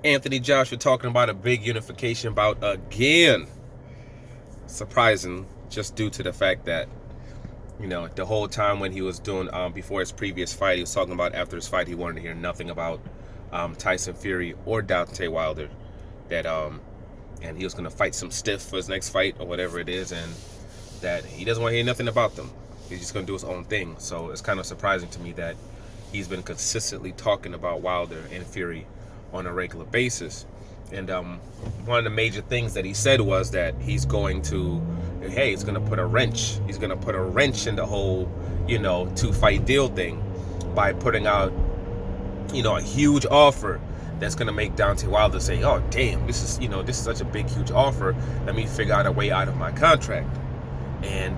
Anthony Joshua talking about a big unification bout again. Surprising, just due to the fact that, the whole time when he was doing, before his previous fight, he was talking about after his fight, he wanted to hear nothing about Tyson Fury or Deontay Wilder. And he was going to fight some stiff for his next fight or whatever it is, and that he doesn't want to hear nothing about them. He's just going to do his own thing. So it's kind of surprising to me that he's been consistently talking about Wilder and Fury on a regular basis. And one of the major things that he said was that he's going to put a wrench. He's going to put a wrench in the whole, 2-fight deal thing by putting out, a huge offer that's going to make Deontay Wilder say, oh, damn, this is such a big, huge offer. Let me figure out a way out of my contract. And,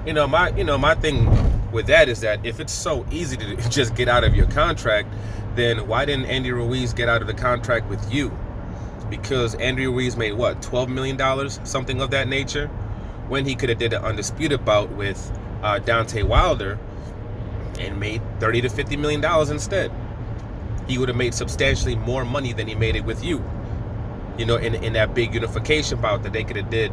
my thing with that is that if it's so easy to just get out of your contract, then why didn't Andy Ruiz get out of the contract with you? Because Andy Ruiz made what, $12 million, something of that nature, when he could have did an undisputed bout with Deontay Wilder and made $30 to $50 million instead. He would have made substantially more money than he made it with you. In that big unification bout that they could have did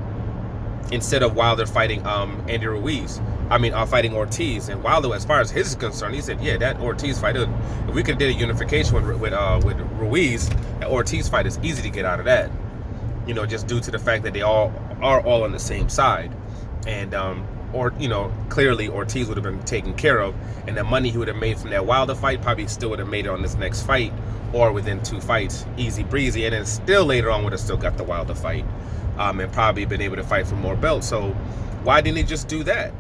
instead of Wilder fighting Andy Ruiz. Fighting Ortiz. And Wilder, as far as his is concerned, he said, yeah, that Ortiz fight, if we could have did a unification with Ruiz, that Ortiz fight is easy to get out of that. Just due to the fact that they all are all on the same side. And clearly Ortiz would have been taken care of, and the money he would have made from that Wilder fight probably still would have made it on this next fight, or within 2 fights, easy breezy, and then still later on would have still got the Wilder fight, and probably been able to fight for more belts. So why didn't he just do that?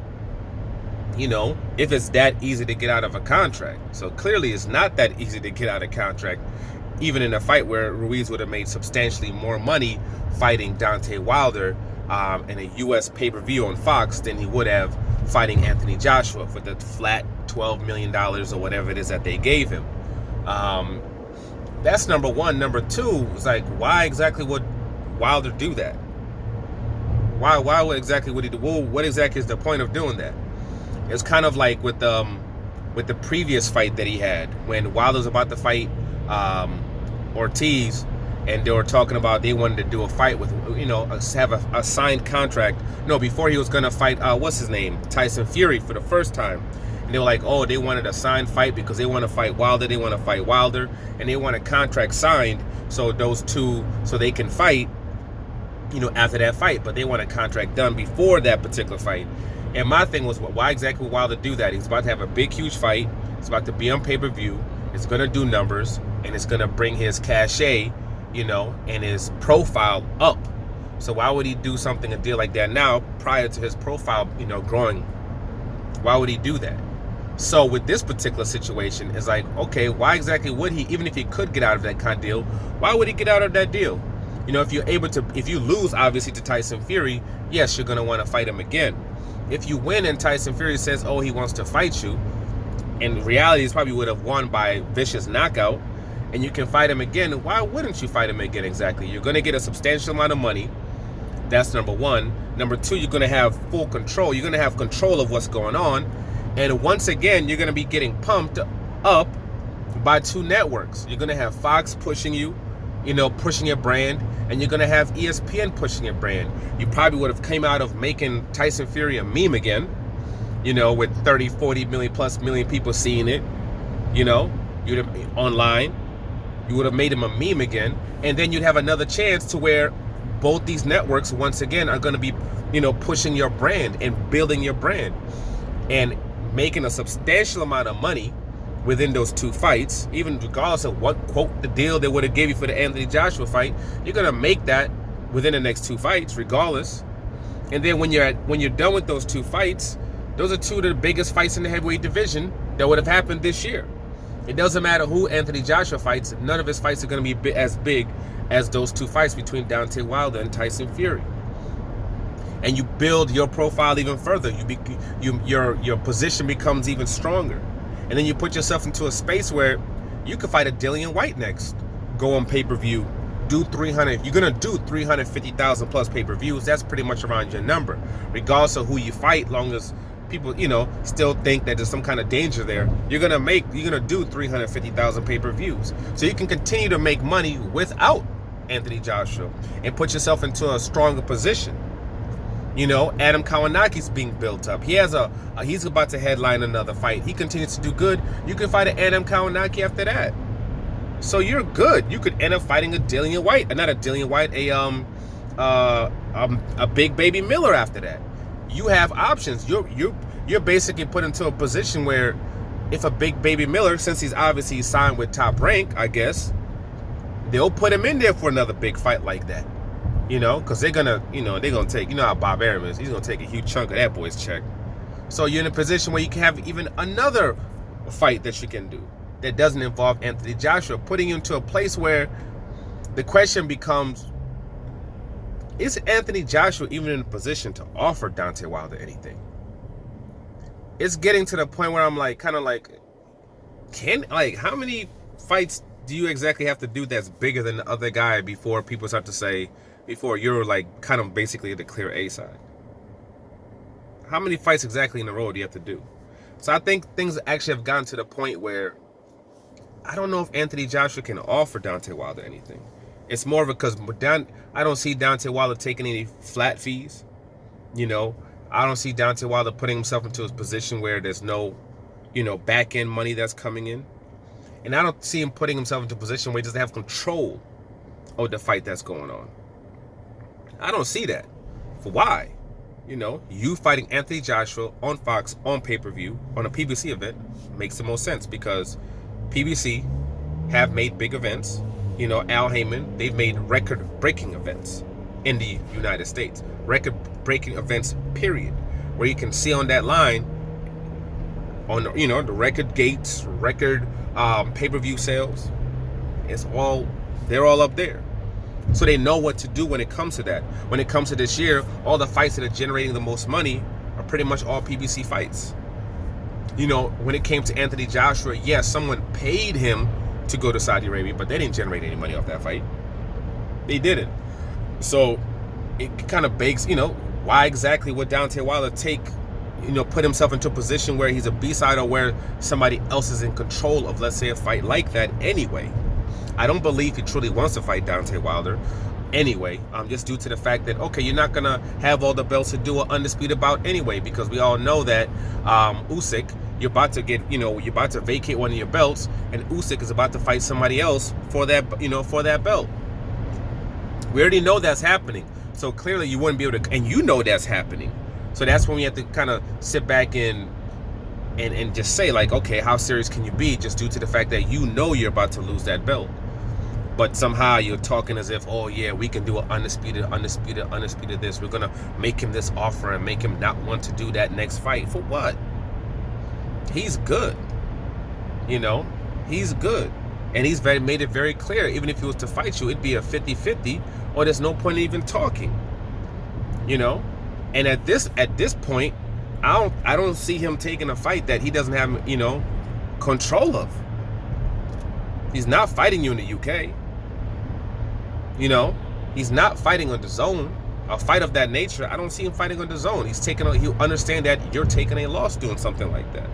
If it's that easy to get out of a contract. So clearly it's not that easy to get out of a contract, even in a fight where Ruiz would have made substantially more money fighting Deontay Wilder in a U.S. pay-per-view on Fox than he would have fighting Anthony Joshua for the flat $12 million or whatever it is that they gave him. That's number one. Number two is like, why exactly would Wilder do that? Why exactly would he do? Well, what exactly is the point of doing that? It's kind of like with the previous fight that he had when Wilder was about to fight Ortiz, and they were talking about they wanted to do a fight with, have a signed contract. No, before he was going to fight, what's his name? Tyson Fury for the first time. And they were like, oh, they wanted a signed fight because they want to fight Wilder. They want to fight Wilder, and they want a contract signed so those two, so they can fight, after that fight. But they want a contract done before that particular fight. And my thing was, why exactly would Wilder do that? He's about to have a big, huge fight. It's about to be on pay-per-view. It's going to do numbers, and it's going to bring his cachet, and his profile up. So why would he do a deal like that now prior to his profile, growing? Why would he do that? So with this particular situation, it's like, okay, why exactly would he, even if he could get out of that kind of deal, why would he get out of that deal? If you lose, obviously, to Tyson Fury, yes, you're going to want to fight him again. If you win and Tyson Fury says, oh, he wants to fight you, in reality, he probably would have won by vicious knockout, and you can fight him again, why wouldn't you fight him again exactly? You're going to get a substantial amount of money. That's number one. Number two, you're going to have full control. You're going to have control of what's going on. And once again, you're going to be getting pumped up by 2 networks. You're going to have Fox pushing you, pushing your brand, and you're going to have ESPN pushing your brand. You probably would have came out of making Tyson Fury a meme again, with 30, 40 million plus million people seeing it, you'd have online. You would have made him a meme again, and then you'd have another chance to where both these networks once again are going to be, pushing your brand and building your brand and making a substantial amount of money within those 2 fights, even regardless of what, quote, the deal they would have gave you for the Anthony Joshua fight. You're going to make that within the next 2 fights, regardless. And then when you're done with those 2 fights, those are 2 of the biggest fights in the heavyweight division that would have happened this year. It doesn't matter who Anthony Joshua fights. None of his fights are going to be as big as those 2 fights between Deontay Wilder and Tyson Fury. And you build your profile even further. Your position becomes even stronger. And then you put yourself into a space where you could fight a Dillian White next. Go on pay-per-view. Do 300. You're going to do 350,000 plus pay-per-views. That's pretty much around your number. Regardless of who you fight, long as people, still think that there's some kind of danger there, you're gonna do 350,000 pay-per-views, so you can continue to make money without Anthony Joshua and put yourself into a stronger position. Adam Kawanaki's being built up. He's about to headline another fight. He continues to do good. You can fight an Adam Kawanaki after that. So you're good. You could end up fighting a Dillian White, not a Dillian White, a Big Baby Miller after that. You have options. You're basically put into a position where if a Big Baby Miller, since he's obviously signed with Top Rank, I guess, they'll put him in there for another big fight like that. Because they're gonna take, how Bob Arum is. He's gonna take a huge chunk of that boy's check. So you're in a position where you can have even another fight that you can do that doesn't involve Anthony Joshua, putting you into a place where the question becomes, is Anthony Joshua even in a position to offer Deontay Wilder anything? It's getting to the point where I'm how many fights do you exactly have to do that's bigger than the other guy before people start to say, before you're kind of basically the clear A side? How many fights exactly in a row do you have to do? So I think things actually have gotten to the point where I don't know if Anthony Joshua can offer Deontay Wilder anything. It's more of because I don't see Deontay Wilder taking any flat fees. I don't see Deontay Wilder putting himself into a position where there's no, back end money that's coming in. And I don't see him putting himself into a position where he doesn't have control of the fight that's going on. I don't see that. For why? You fighting Anthony Joshua on Fox, on pay-per-view, on a PBC event makes the most sense, because PBC have made big events. Al Heyman, they've made record-breaking events in the United States. Record-breaking events, period. Where you can see on that line, on the record gates, record pay-per-view sales, they're all up there. So they know what to do when it comes to that. When it comes to this year, all the fights that are generating the most money are pretty much all PBC fights. When it came to Anthony Joshua, yes, someone paid him to go to Saudi Arabia, but they didn't generate any money off that fight. They didn't. So it kind of begs, why exactly would Deontay Wilder put himself into a position where he's a B-side, or where somebody else is in control of, let's say, a fight like that anyway? I don't believe he truly wants to fight Deontay Wilder anyway, just due to the fact that, okay, you're not going to have all the belts to do an undisputed bout anyway, because we all know that Usyk, you're about to vacate one of your belts, and Usyk is about to fight somebody else for that, for that belt. We already know that's happening. So clearly you wouldn't be able to, and that's happening. So that's when we have to kind of sit back and just say, okay, how serious can you be, just due to the fact that you're about to lose that belt? But somehow you're talking as if, oh yeah, we can do an undisputed this. We're going to make him this offer and make him not want to do that next fight. For what? He's good. He's good. And he's made it very clear, even if he was to fight you, it'd be a 50-50, or there's no point in even talking. And at this point, I don't see him taking a fight that he doesn't have, control of. He's not fighting you in the UK. He's not fighting on the zone. A fight of that nature, I don't see him fighting on the zone. He'll understand that you're taking a loss doing something like that.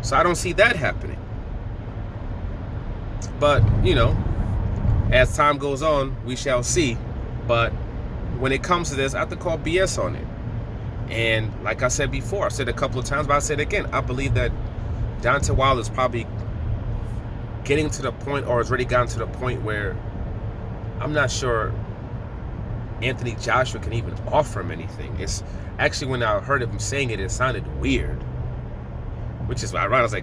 So I don't see that happening. But, as time goes on, we shall see. But when it comes to this, I have to call BS on it. And like I said before, I've said it a couple of times, but I'll say it again. I believe that Deontay Wilder is probably getting to the point, or has already gotten to the point, where I'm not sure Anthony Joshua can even offer him anything. It's actually, when I heard him saying it, it sounded weird. Which is why I was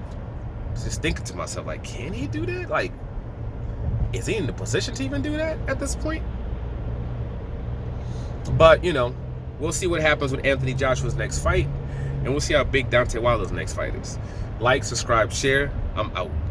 just thinking to myself, can he do that? Is he in the position to even do that at this point? But, we'll see what happens with Anthony Joshua's next fight. And we'll see how big Deontay Wilder's next fight is. Like, subscribe, share. I'm out.